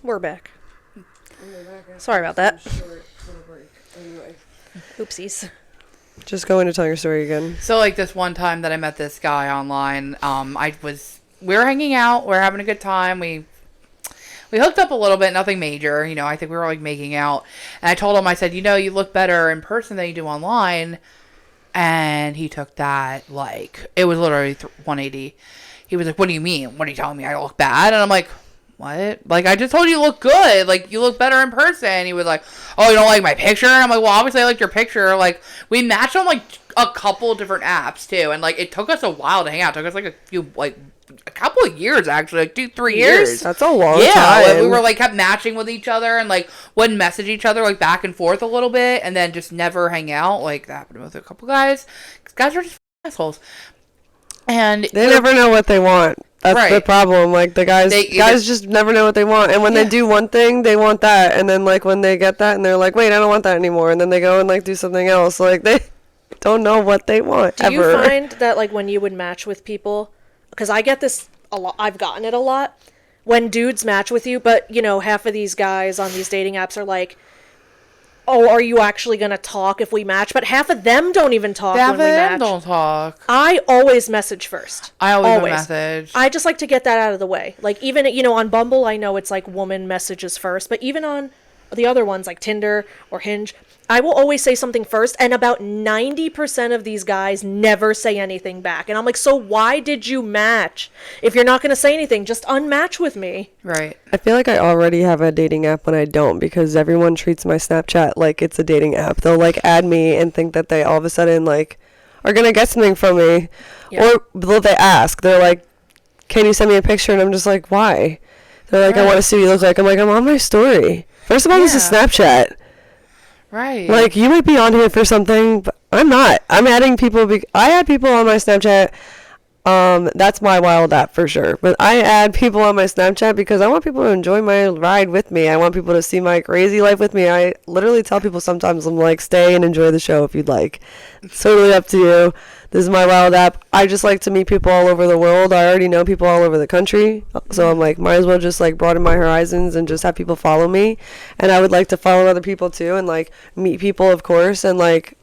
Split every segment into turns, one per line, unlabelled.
We're back. Sorry about that.
Anyway.
Oopsies.
Just go into telling your story again.
So, like, this one time that I met this guy online, we were hanging out, we were having a good time, we hooked up a little bit, nothing major, you know, I think we were, like, making out, and I told him, I said, you know, you look better in person than you do online, and he took that, like, it was literally 180. He was like, what do you mean? What are you telling me? I look bad? And I'm like, what? Like, I just told you look good. Like, you look better in person. He was like, oh, you don't like my picture? And I'm like, well, obviously I like your picture. Like, we matched on, like, a couple different apps, too. And, like, it took us a while to hang out. It took us, like, a couple of years, actually. Like, 2-3 years.
That's a long time.
Yeah, like, we were, like, kept matching with each other and, like, wouldn't message each other, like, back and forth a little bit. And then just never hang out. Like, that happened with a couple guys. Because guys are just assholes. And
they never know what they want. That's the problem. Like, the guys just never know what they want. And when they do one thing, they want that. And then, like, when they get that and they're like, wait, I don't want that anymore. And then they go and, like, do something else. Like, they don't know what they want
Do you find that, like, when you would match with people, because I get this a lot, I've gotten it a lot, when dudes match with you, but, you know, half of these guys on these dating apps are like, oh, are you actually going to talk if we match? But half of them don't even talk when we match.
Half of them don't talk.
I always message first.
I always message.
I just like to get that out of the way. Like, even, you know, on Bumble, I know it's like woman messages first. But even on the other ones, like Tinder or Hinge, I will always say something first. And about 90% of these guys never say anything back. And I'm like, so why did you match? If you're not going to say anything, just unmatch with me.
Right.
I feel like I already have a dating app when I don't, because everyone treats my Snapchat like it's a dating app. They'll, like, add me and think that they all of a sudden, like, are going to get something from me. Yeah. Or will they ask? They're like, can you send me a picture? And I'm just like, why? They're like, I want to see what you look like. I'm like, I'm on my story. First of all, this is Snapchat.
Right.
Like, you might be on here for something, but I'm not. I'm adding people. I add people on my Snapchat. That's my wild app for sure. But I add people on my Snapchat because I want people to enjoy my ride with me. I want people to see my crazy life with me. I literally tell people sometimes, I'm like, stay and enjoy the show if you'd like. It's totally up to you. This is my wild app. I just like to meet people all over the world. I already know people all over the country. So I'm like, might as well just, like, broaden my horizons and just have people follow me. And I would like to follow other people too and, like, meet people, of course, and, like,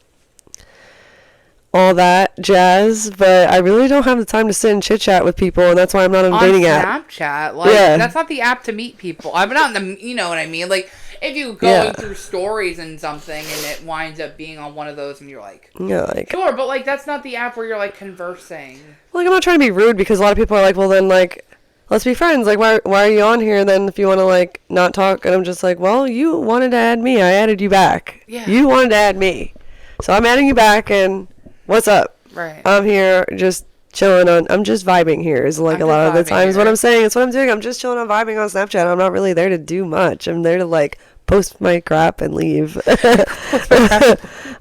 all that jazz. But I really don't have the time to sit and chit chat with people, and that's why I'm not on a dating app.
Snapchat, like, that's not the app to meet people. I'm not in the, you know what I mean? Like, if you go through stories and something and it winds up being on one of those and you're like, sure, but, like, that's not the app where you're, like, conversing.
Like, I'm not trying to be rude because a lot of people are like, well, then, like, let's be friends. Like, why are you on here then if you want to, like, not talk? And I'm just like, well, you wanted to add me. I added you back. Yeah. You wanted to add me. So I'm adding you back, and what's up?
Right.
I'm here just chilling on, I'm just vibing here is, like, a lot of the times what I'm saying. It's what I'm doing. I'm just chilling on vibing on Snapchat. I'm not really there to do much. I'm there to, like, post my crap and leave. I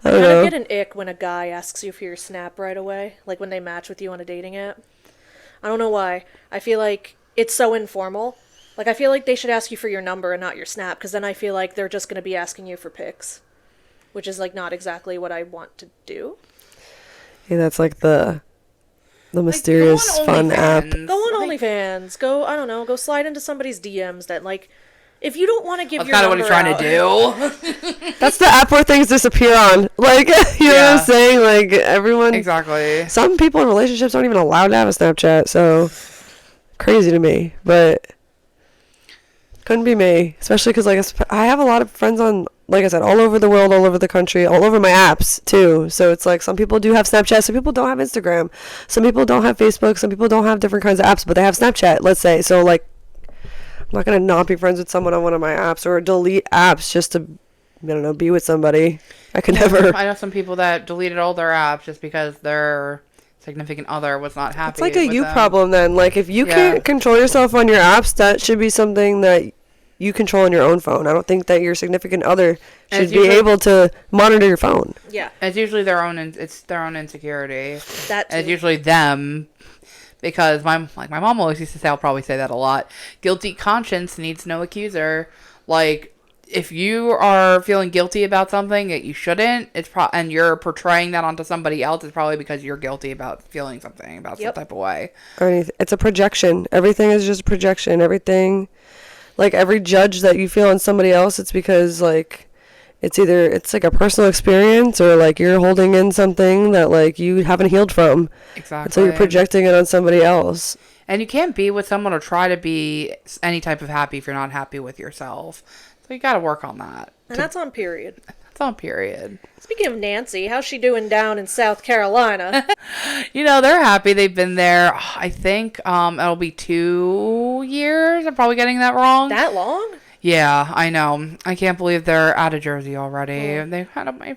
don't know.
I get an ick when a guy asks you for your Snap right away, like when they match with you on a dating app. I don't know why. I feel like it's so informal. Like, I feel like they should ask you for your number and not your Snap, because then I feel like they're just going to be asking you for pics, which is, like, not exactly what I want to do.
Yeah, that's, like, the mysterious, like, fun app.
Go on OnlyFans. Go, I don't know, go slide into somebody's DMs that, like, if you don't want to give your number
That's kind of what he's trying
to
do.
That's the app where things disappear on. Like, you know what I'm saying? Like, everyone...
Exactly.
Some people in relationships aren't even allowed to have a Snapchat, so... Crazy to me. But... Couldn't be me. Especially because, like, I have a lot of friends on, like I said, all over the world, all over the country, all over my apps, too. So it's like, some people do have Snapchat, some people don't have Instagram. Some people don't have Facebook, some people don't have different kinds of apps, but they have Snapchat, let's say. So, like... I'm not going to not be friends with someone on one of my apps or delete apps just to, I don't know, be with somebody. I could never.
I know some people that deleted all their apps just because their significant other was not happy.
It's like a you
them.
problem then. Like, if you can't control yourself on your apps, that should be something that you control on your own phone. I don't think that your significant other should be able to monitor your phone.
Yeah.
It's usually their own insecurity.
That too.
It's usually them. Because my mom always used to say, I'll probably say that a lot, guilty conscience needs no accuser. Like, if you are feeling guilty about something that you shouldn't, and you're portraying that onto somebody else, it's probably because you're guilty about feeling something about some type of way.
Or it's a projection. Everything is just a projection. Everything, like every judge that you feel on somebody else, it's because like it's either it's like a personal experience or like you're holding in something that like you haven't healed from.
Exactly.
So you're projecting it on somebody else.
And you can't be with someone or try to be any type of happy if you're not happy with yourself. So you got to work on that.
And that's on period.
That's on period.
Speaking of Nancy, how's she doing down in South Carolina?
You know, they're happy. They've been there, I think it'll be 2 years. I'm probably getting that wrong.
That long?
Yeah, I know. I can't believe they're out of Jersey already.
Oh.
They've had my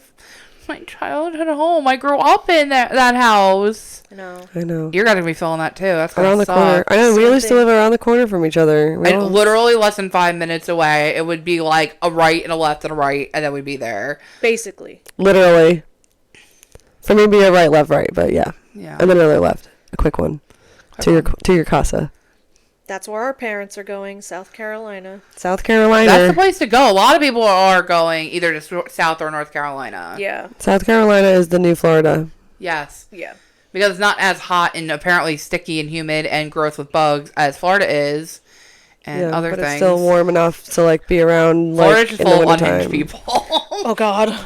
childhood home. I grew up in that house.
I know.
I know.
You're going to be feeling that too. That's going
Around
to
the corner.
suck.
I know. We
Same
used to
thing.
live around the corner from each other. We
And
all-
literally less than 5 minutes away, it would be like a right and a left and a right, and then we'd be there.
Basically.
Literally. For me, it'd be a right, left, right, but yeah.
Yeah.
And then another left. A quick one. To your casa.
That's where our parents are going, South Carolina.
South Carolina.
That's the place to go. A lot of people are going either to South or North Carolina.
Yeah.
South Carolina is the new Florida.
Yes.
Yeah.
Because it's not as hot and apparently sticky and humid and gross with bugs as Florida is. And other
but
things.
it's still warm enough to like be around like
Florida's just
in the
full of
wintertime.
unhinged people.
Oh, God.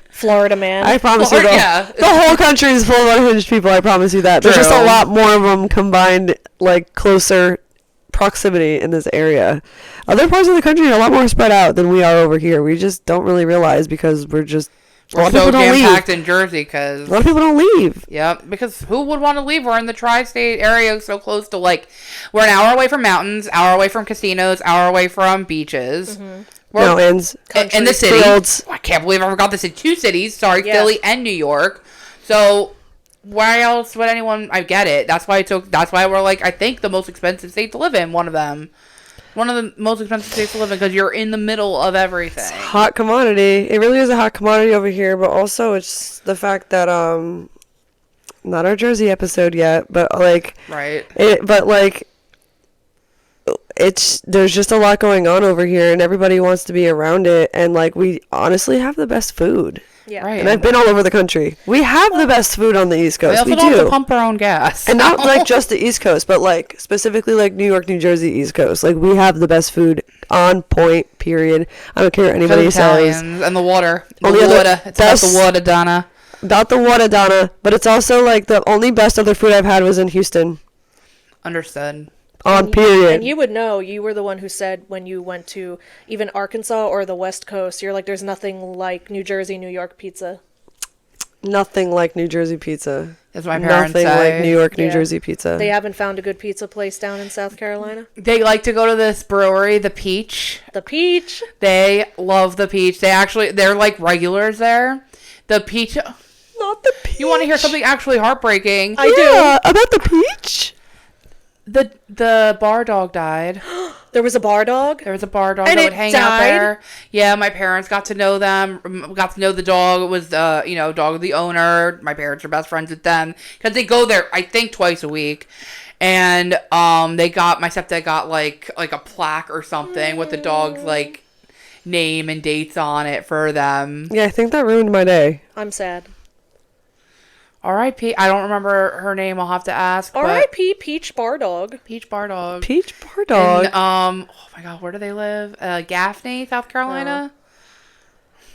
Florida man.
I promise
Florida,
you,
yeah.
the whole country is full of unhinged people. I promise you that. There's just a
True.
lot more of them combined, like closer proximity in this area. Other parts of the country are a lot more spread out than we are over here. We just don't really realize because we're just a lot
We're
of
so
people don't leave.
jam-packed in Jersey because...
A lot of people don't leave.
Yep, because who would want to leave? We're in the tri-state area, so close to, like, we're an hour away from mountains, hour away from casinos, hour away from beaches.
Mm-hmm.
We're
Mountains,
in the city.
fields.
I can't believe I forgot this in 2 cities. Sorry,
Yeah.
Philly and New York. So, why else would anyone... I get it. That's why we're, like, I think the most expensive state to live in, one of them. One of the most expensive states to live in because you're in the middle of everything.
Hot commodity. It really is a hot commodity over here, but also it's the fact that not our Jersey episode yet, but like
Right.
there's just a lot going on over here and everybody wants to be around it, and like we honestly have the best food.
Yeah.
Right.
And I've been all over the country. We have the best food on the East
We
Coast.
also
We
don't have to
do.
pump our own gas.
And not like just the East Coast, but like specifically like New York, New Jersey, East Coast. Like we have the best food on point, period. I don't care what anybody says.
Italians and the water. The
Only other
water. It's about the
best-
water, Donna.
About the water, Donna. But it's also like the only best other food I've had was in Houston.
Understood.
On period.
And you would know, you were the one who said when you went to even Arkansas or the West Coast, you're like, there's nothing like New Jersey, New York pizza.
Nothing like New Jersey pizza.
As my parents
Nothing
say.
like New York, New
Yeah.
Jersey pizza.
They haven't found a good pizza place down in South Carolina.
They like to go to this brewery, the Peach.
The Peach.
They love the Peach. They're like regulars there. The Peach.
Not the peach.
You want to hear something actually heartbreaking?
Yeah, about the peach?
The bar dog died.
There was a bar dog.
There was a bar dog
And
that
it
would hang out
died?
there. Yeah, my parents got to know them. Got to know the dog. It was the dog of the owner. My parents are best friends with them because they go there I think twice a week. And my stepdad got like a plaque or something with the dog's like name and dates on it for them.
Yeah, I think that ruined my day.
I'm sad.
R.I.P. I don't remember her name. I'll have to ask. but-
R.I.P. Peach Bar Dog.
Peach bar dog.
Peach bar dog.
And, oh my god, where do they live? Gaffney, South Carolina.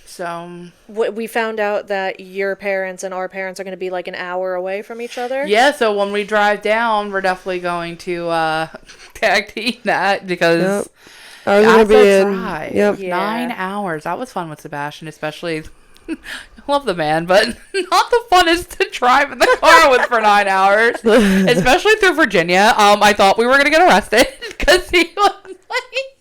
So
We found out that your parents and our parents are going to be like an hour away from each other.
yeah, so when we drive down, we're definitely going to tag team that because
Yep. I was gonna
that's
be
a
in.
drive.
Yep.
Yeah.
9 hours. That was fun with Sebastian, especially. I love the man, but not the funnest to drive in the car with for 9 hours, especially through Virginia. I thought we were gonna get arrested because he was like,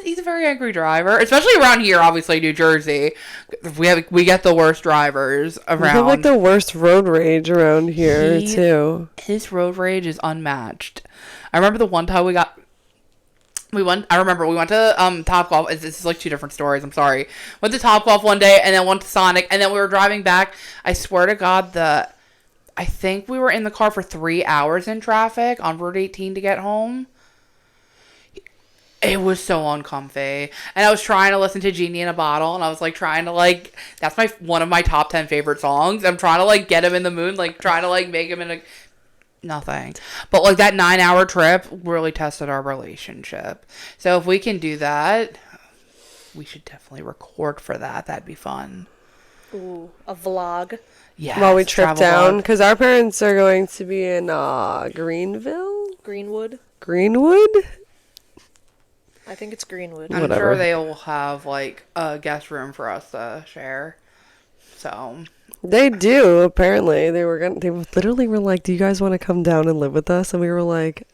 he's a very angry driver, especially around here. Obviously, New Jersey, we get the worst drivers
We
around.
have like the worst road rage around here
He-
too.
His road rage is unmatched. I remember the one time we went to Topgolf. This is like 2 different stories. I'm sorry. Went to Topgolf one day and then went to Sonic and then we were driving back. I swear to God, I think we were in the car for 3 hours in traffic on Route 18 to get home. It was so uncomfy. And I was trying to listen to Genie in a Bottle and I was like trying to like, that's one of my top 10 favorite songs. I'm trying to like get him in the mood, like trying to like make him in a, nothing. But like that 9-hour trip really tested our relationship. So if we can do that, we should definitely record for that. That'd be fun.
Ooh, a vlog.
Yeah.
While we trip down, because our parents are going to be in
Greenwood.
Greenwood.
I think it's Greenwood.
I'm
Whatever.
sure they will have like a guest room for us to share. So
They do. Apparently, they literally were like, "Do you guys want to come down and live with us?" And we were like,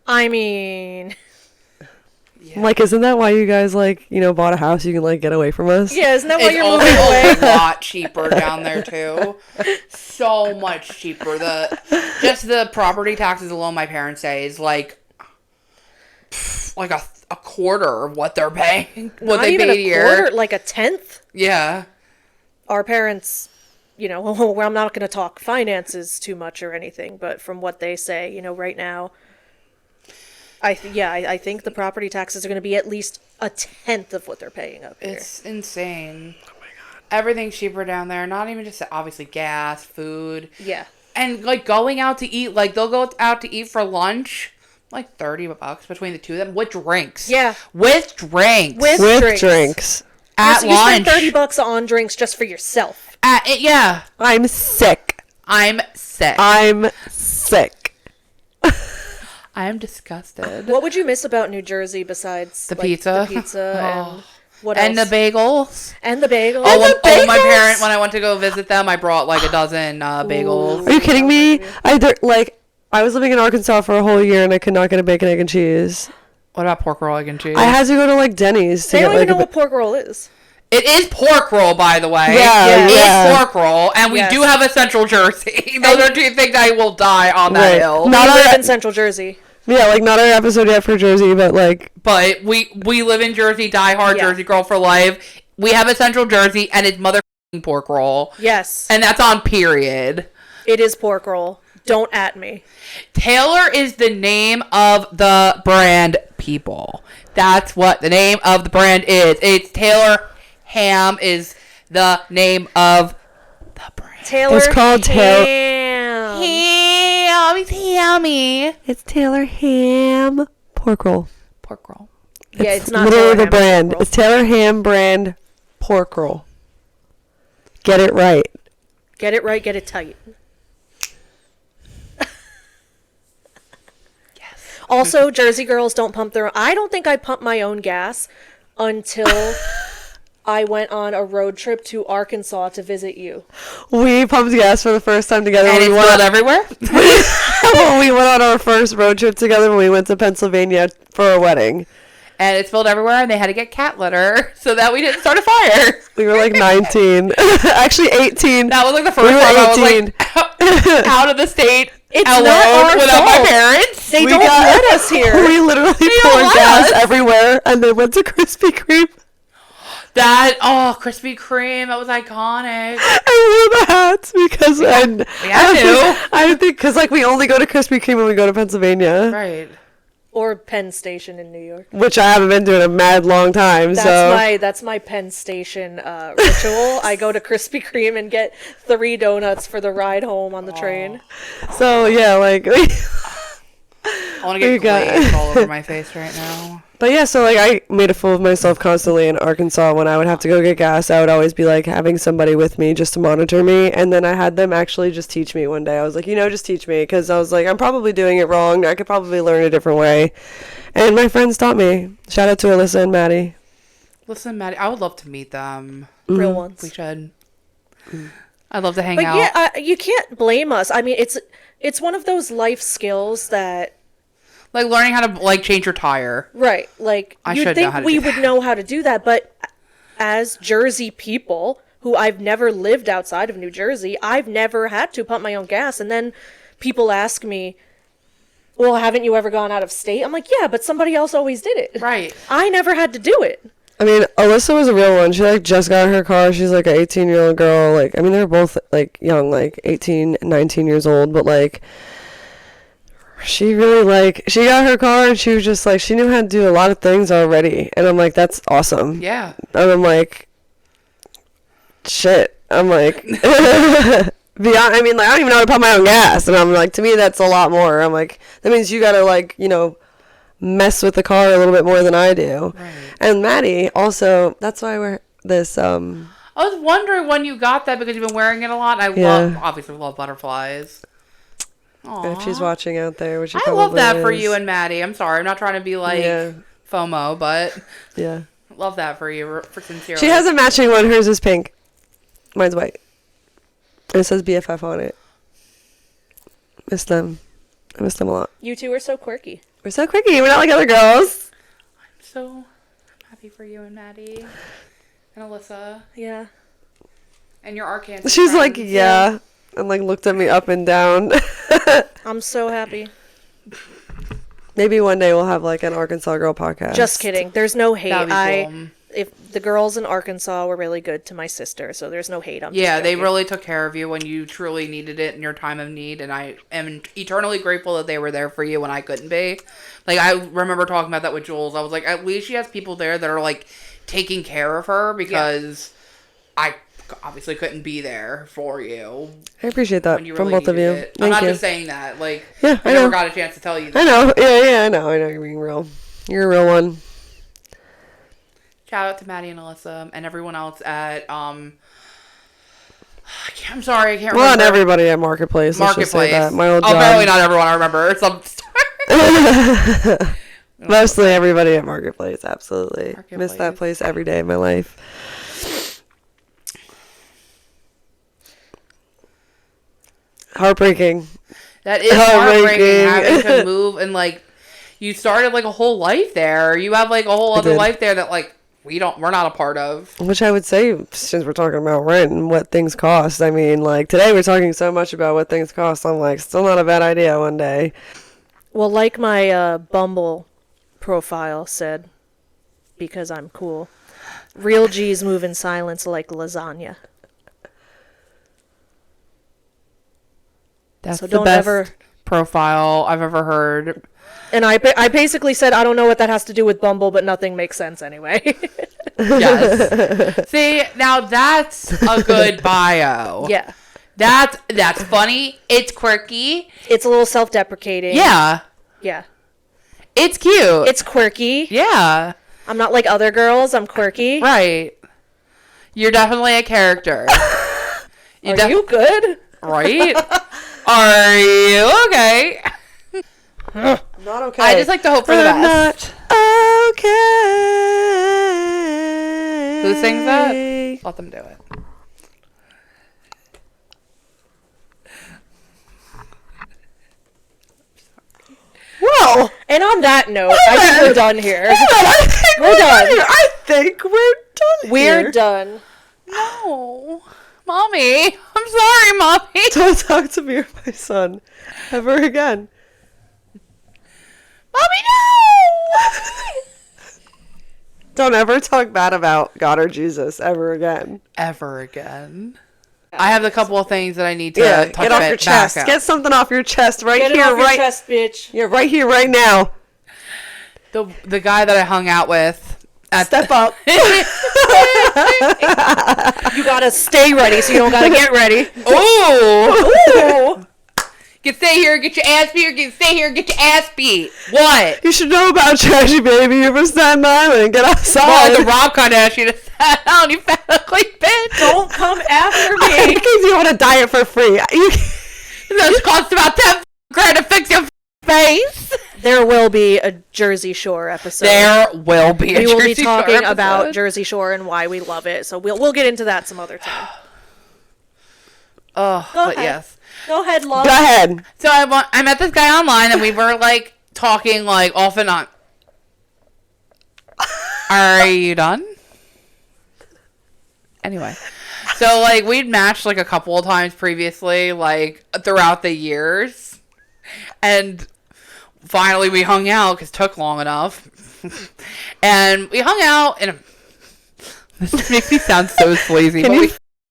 I mean,
yeah.
"I'm like, isn't that why you guys like bought a house? You can like get away from us."
yeah, isn't that why
It's
you're
also
moving away?
a lot cheaper down there too. So much cheaper. Just the property taxes alone, my parents say, is like a quarter of what they're paying. What
Not
they
even
paid
a
here.
quarter, like a tenth.
Yeah.
Our parents, well, I'm not going to talk finances too much or anything, but from what they say, right now, I think the property taxes are going to be at least a tenth of what they're paying up here.
It's insane. Oh my god. Everything's cheaper down there. Not even just obviously gas, food.
Yeah.
And like going out to eat, like they'll go out to eat for lunch, like $30 between the two of them with drinks.
Yeah.
With drinks.
With drinks.
At
You
lunch.
spend $30 on drinks just for yourself.
Yeah.
I'm sick.
I'm sick.
I'm sick.
I am disgusted.
What would you miss about New Jersey besides
The pizza?
The pizza and what
And
else?
the bagels.
And the bagels.
My parent, when I went to go visit them, I brought like a dozen bagels.
Are you kidding me? I was living in Arkansas for a whole year and I could not get a bacon, egg, and cheese.
What about pork roll, egg, and cheese?
I had to go to like Denny's to
They
get
don't
like
even know what pork roll is.
It is pork roll, by the way.
Yeah,
It's pork roll, and we
Yes.
do have a Central Jersey. Those are two things I will die on that
Right.
hill.
Not
We
our-
live in Central Jersey.
Yeah, like not our episode yet for Jersey, but like
But we live in Jersey, die hard
Yeah.
Jersey girl for life. We have a Central Jersey, and it's motherfucking pork roll.
Yes.
And that's on period.
It is pork roll. Don't at me.
Taylor is the name of the brand, people. That's what the name of the brand is. It's Taylor Ham is the name of the brand.
Taylor
It's called
Ham.
Ham, it's hammy.
it's Taylor Ham pork roll.
Pork roll.
Yeah, it's not
literally
Taylor
the
Ham
brand.
pork roll.
It's Taylor Ham brand pork roll. Get it right.
Get it right, get it tight. Also, Jersey girls don't pump their own. I don't think I pumped my own gas until I went on a road trip to Arkansas to visit you.
We pumped gas for the first time together.
And
when
it's
we
spilled
went,
everywhere?
when we went on our first road trip together when we went to Pennsylvania for a wedding.
And it spilled everywhere, and they had to get cat litter so that we didn't start a fire.
We were like 19. Actually 18.
That was like the first
We were
time I was
18.
like out of the state,
It's
alone,
not our
without my
fault.
parents.
They
We
don't
got-
let us here.
We literally
don't
poured
let
gas
us.
everywhere and then went to Krispy Kreme.
Krispy Kreme, that was iconic.
I wore the hats because
We had to.
I think because like we only go to Krispy Kreme when we go to Pennsylvania,
Right.
Or Penn Station in New York.
which I haven't been to in a mad long time.
That's my Penn Station ritual. I go to Krispy Kreme and get 3 donuts for the ride home on the train.
So yeah, like.
I want to
We
get
got-
glaze all over my face right now.
But yeah, so like I made a fool of myself constantly in Arkansas. When I would have to go get gas, I would always be like having somebody with me just to monitor me. And then I had them actually just teach me one day. I was like, just teach me. Because I was like, I'm probably doing it wrong. I could probably learn a different way. And my friends taught me. Shout out to Alyssa and Maddie.
Listen, Maddie, I would love to meet them.
Real ones.
We should. I'd love to hang
But
out.
yeah, you can't blame us. I mean, it's one of those life skills that,
Like learning how to like change your tire.
right, like
I
you'd
should know
think
how to
we
do
would
that.
know how to do that, but as Jersey people who I've never lived outside of New Jersey, I've never had to pump my own gas. And then people ask me, well, haven't you ever gone out of state? I'm like, yeah, but somebody else always did it.
Right.
I never had to do it.
I mean, Alyssa was a real one. She like just got her car. She's like an 18-year-old girl. Like, I mean, they're both like young, like 18, 19 years old. But like, she really like, she got her car and she was just like, she knew how to do a lot of things already. And I'm like, that's awesome.
Yeah.
And I'm like, shit. I'm like, Beyond, I mean, like, I don't even know how to pump my own gas. And I'm like, to me, that's a lot more. I'm like, that means you got to, like, mess with the car a little bit more than I do.
Right.
And Maddie, also, that's why we're this,
I was wondering when you got that because you've been wearing it a lot. And I obviously love butterflies. Aww.
if she's watching out there, which she
I
probably
love that for
is.
you and Maddie. I'm sorry. I'm not trying to be like FOMO, but
Yeah.
love that for you, for sincerely.
She has a matching one. Hers is pink. Mine's white. And it says BFF on it. Miss them. I miss them a lot.
You two are so quirky.
We're so quirky. We're not like other girls.
I'm so happy for you and Maddie and Alyssa
Yeah.
and your Arkansas
She's
friends.
like, yeah. And like looked at me up and down.
I'm so happy.
Maybe one day we'll have like an Arkansas girl podcast.
Just kidding. There's no hate.
That'd be cool.
If the girls in Arkansas were really good to my sister, so there's no hate. I'm
Yeah,
just
they
joking.
really took care of you when you truly needed it in your time of need, and I am eternally grateful that they were there for you when I couldn't be. Like, I remember talking about that with Jules. I was like, at least she has people there that are, like, taking care of her because I obviously couldn't be there for you
I appreciate that
when you
from
really
both of you.
needed it. I'm
Thank
not
you.
just saying that. Like,
Yeah,
I
I
never
know.
got a chance to tell you that.
I know. Yeah, I know. I know you're being real. You're a real one.
Shout out to Maddie and Alyssa and everyone else at I'm sorry, I can't
Well,
remember.
not everybody at Marketplace. Let's just say
Marketplace.
that. My old
Oh,
job.
apparently not everyone. I remember. Some
Mostly everybody at Marketplace. Absolutely. Miss that
Marketplace.
place every day of my life. Heartbreaking.
That is heartbreaking having to move and like you started like a whole life there. You have like a whole other
did.
life there that like we're not a part of.
Which I would say, since we're talking about rent and what things cost, I mean, like, today we're talking so much about what things cost. I'm like, still not a bad idea one day.
Well, like my Bumble profile said, because I'm cool, real G's move in silence like lasagna.
That's
So
the
don't
best
ever-
profile I've ever heard.
And I basically said, I don't know what that has to do with Bumble, but nothing makes sense anyway.
Yes. See, now that's a good bio.
Yeah.
That's funny. It's quirky.
It's a little self-deprecating.
Yeah.
Yeah.
It's cute.
It's quirky.
yeah.
I'm not like other girls. I'm quirky.
Right. You're definitely a character.
Are
def-
you good?
Right? Are you okay?
Not okay.
I just like to hope for the
I'm
best.
not okay.
Who sings that? Let them do it.
Well,
And on that note, I think we're done here.
we're
done.
I think we're done.
We're
here.
done.
No. Mommy. I'm sorry, Mommy.
Don't talk to me or my son ever again.
Mommy, no.
Don't ever talk bad about God or Jesus ever again.
Ever again. I have a couple of things that I need to
Yeah,
touch
get off your chest.
back
Get something off your chest right
Get it
here,
off your
right.
chest, bitch.
Yeah, right here, right now.
The guy that I hung out with.
Step up.
You gotta stay ready, so you don't gotta get ready.
Oh. You can stay here, get your ass beat, or you can stay here, get your ass beat. What?
You should know about Trashy Baby. You're from Staten Island. Get outside.
Well, the Rob Kardashian is down, you fat ugly bitch.
Don't come after
In
me.
case you want to diet for free.
Those cost about $10 to fix your face.
There will be a Jersey Shore episode.
There will be a
we will be
Jersey Shore
talking about
episode.
Jersey Shore and why we love it. So we'll get into that some other time.
Oh,
Go
but
ahead.
yes.
Go ahead, love.
Go ahead.
So I met this guy online and we were like talking like off and on. Are you done? Anyway. So like we'd matched like a couple of times previously, like throughout the years. And finally we hung out because it took long enough. And we hung out in a... This makes me sound so sleazy.
Can
but
you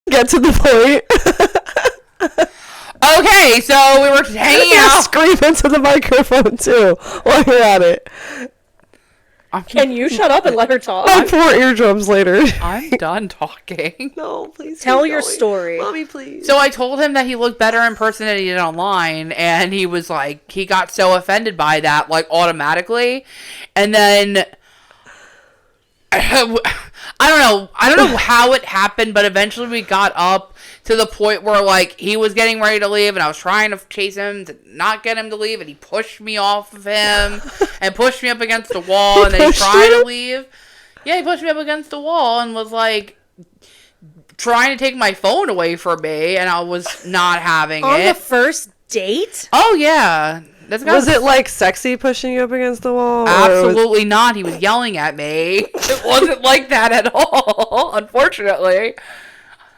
get to the point?
Okay, so we were hanging
Yeah,
out.
scream into the microphone too while you're at it.
Can you shut up and let her talk?
On 4 eardrums later.
I'm done talking.
No, please.
Tell
keep
your
going.
story.
Mommy, please.
So I told him that he looked better in person than he did online, and he was like, he got so offended by that, like, automatically. And then I don't know how it happened, but eventually we got up to the point where, like, he was getting ready to leave, and I was trying to chase him to not get him to leave, and he pushed me off of him and pushed me up against the wall, and then he tried to leave. Yeah, he pushed me up against the wall and was, like, trying to take my phone away from me, and I was not having
On
it.
the first date?
Oh, yeah.
Was it like sexy pushing you up against the wall?
Absolutely not. He was yelling at me. It wasn't like that at all, unfortunately.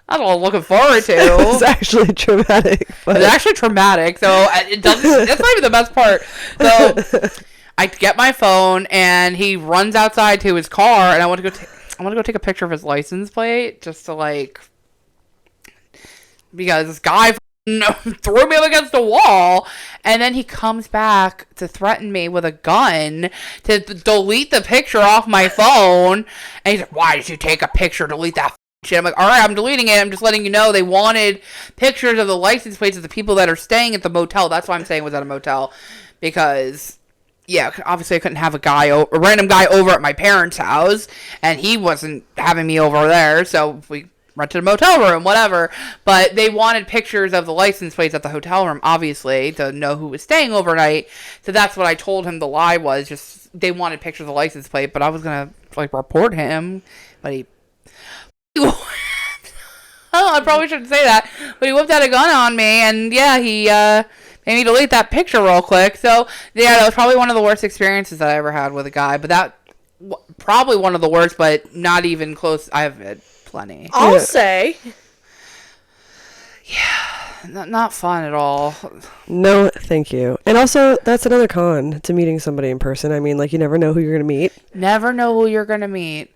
That's what I'm looking forward to.
It's actually traumatic. But...
It's actually traumatic, so it doesn't. That's not even the best part. So I get my phone, and he runs outside to his car, and I want to go take a picture of his license plate just to, like, because this guy threw me up against the wall, and then he comes back to threaten me with a gun to delete the picture off my phone. And he's like, "Why did you take a picture? Delete that shit." I'm like, "All right, I'm deleting it. I'm just letting you know they wanted pictures of the license plates of the people that are staying at the motel." That's why I'm saying it was at a motel, because yeah, obviously I couldn't have a random guy over at my parents' house, and he wasn't having me over there, so we rented a motel room, whatever. But they wanted pictures of the license plates at the hotel room, obviously, to know who was staying overnight. So that's what I told him the lie was, just they wanted pictures of the license plate, but I was gonna, like, report him, but he oh, I probably shouldn't say that, but he whipped out a gun on me, and yeah, he made me delete that picture real quick. So yeah, that was probably one of the worst experiences that I ever had with a guy, but that probably one of the worst, but not even close. I have had plenty.
I'll say.
Yeah, not fun at all.
No, thank you. And also, that's another con to meeting somebody in person. I mean, like, you never know who you're going to meet.
Never know who you're going to meet.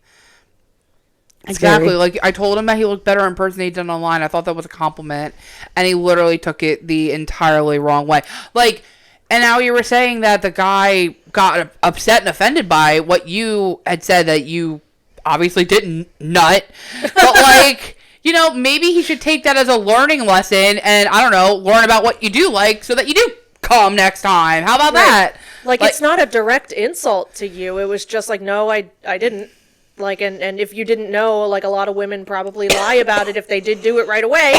It's
Exactly.
scary.
Like, I told him that he looked better in person than he did online. I thought that was a compliment. And he literally took it the entirely wrong way. Like, and now you were saying that the guy got upset and offended by what you had said that you obviously didn't nut. But, like, you know, maybe he should take that as a learning lesson and, I don't know, learn about what you do like so that you do come next time. How about that?
Like, it's not a direct insult to you. It was just like, no, I didn't. Like, and if you didn't know, like, a lot of women probably lie about it if they did do it right away.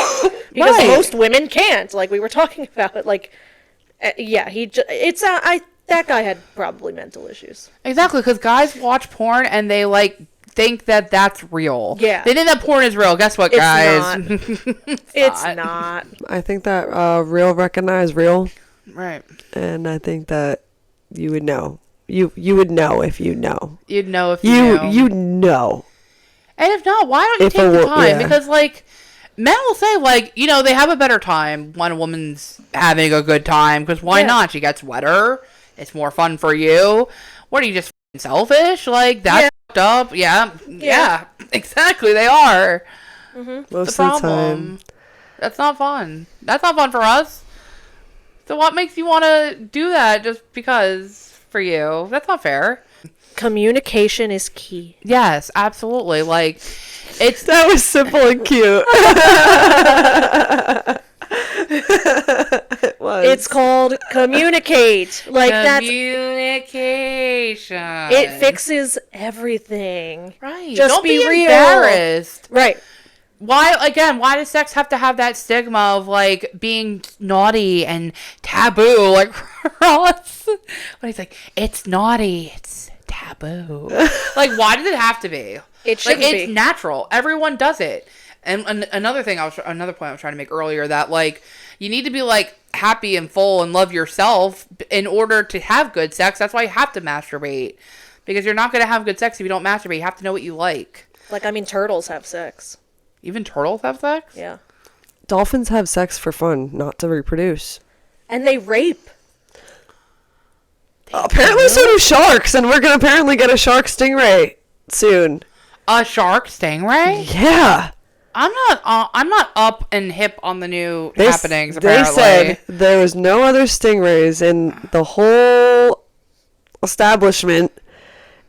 Because
Right.
most women can't. Like, we were talking about. Like, yeah, that guy had probably mental issues.
Exactly, because guys watch porn and they, like, think that that's real.
Yeah.
They think that porn is real. Guess what,
It's
guys?
not. It's not.
I think that real recognize real.
Right.
And I think that you would know. You would know if you know.
You'd know if you knew.
You know.
And if not, why don't you
If
take the
a
time?
yeah.
Because, like, men will say, like, you know, they have a better time when a woman's having a good time. Because why
Yeah.
not? She gets wetter. It's more fun for you. What are you, just f***ing selfish? Like, that's fucked up. Yeah. Exactly, they are.
Most
The
of the
problem.
time.
That's not fun. That's not fun for us. So what makes you want to do that just because for you? That's not fair.
Communication is key.
Yes, absolutely. Like, it's
That was simple and cute. It was.
It's called communicate. Like, that's
communication.
it fixes everything.
Right.
Just
Don't
be
be
real.
embarrassed.
Right.
Why does sex have to have that stigma of, like, being naughty and taboo? Like, Ross, but he's like, it's naughty, it's taboo. Like, why does it have to be?
It shouldn't
like, it's
be.
natural. Everyone does it. And another point I was trying to make earlier, that, like, you need to be, like, happy and full and love yourself in order to have good sex. That's why you have to masturbate, because you're not going to have good sex if you don't masturbate. You have to know what you like.
Like, I mean, turtles have sex.
Even turtles have sex?
Yeah.
Dolphins have sex for fun, not to reproduce.
And they rape.
Apparently so do sharks, and we're going to apparently get a shark stingray soon.
A shark stingray?
Yeah.
I'm not up and hip on the new
They
happenings, apparently.
They said there was no other stingrays in the whole establishment,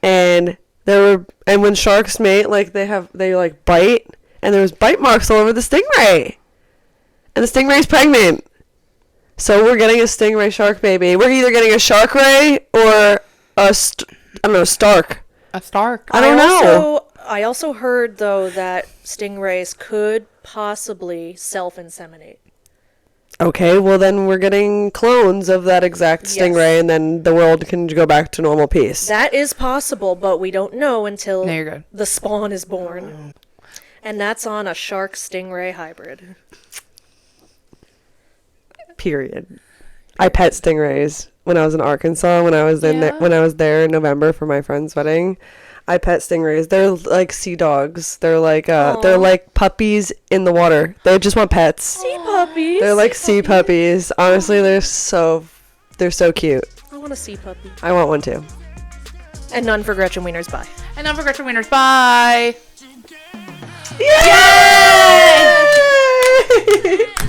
and when sharks mate, like they like bite, and there was bite marks all over the stingray, and the stingray's pregnant. So we're getting a stingray shark baby. We're either getting a shark ray or I don't know, stark.
A stark.
I don't know.
I also heard though that stingrays could possibly self-inseminate.
Okay, well then we're getting clones of that exact stingray, and then the world can go back to normal peace.
That is possible, but we don't know until
No, you're good.
the spawn is born. And that's on a shark stingray hybrid.
Period. I pet stingrays when I was in Arkansas. When I was there in November for my friend's wedding, I pet stingrays. They're like sea dogs. They're like puppies in the water. They just want pets.
Sea puppies.
They're like sea puppies. Honestly, they're so cute.
I want a sea puppy.
I want one too.
And none for Gretchen Wieners. Bye.
And don't forget your winners. Bye.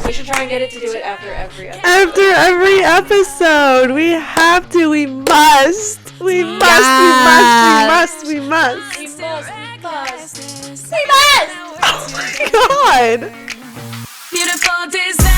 We should try and get it to do it after every episode.
After every episode, we have to. We must. We must.
We must.
Oh my God.
Beautiful design.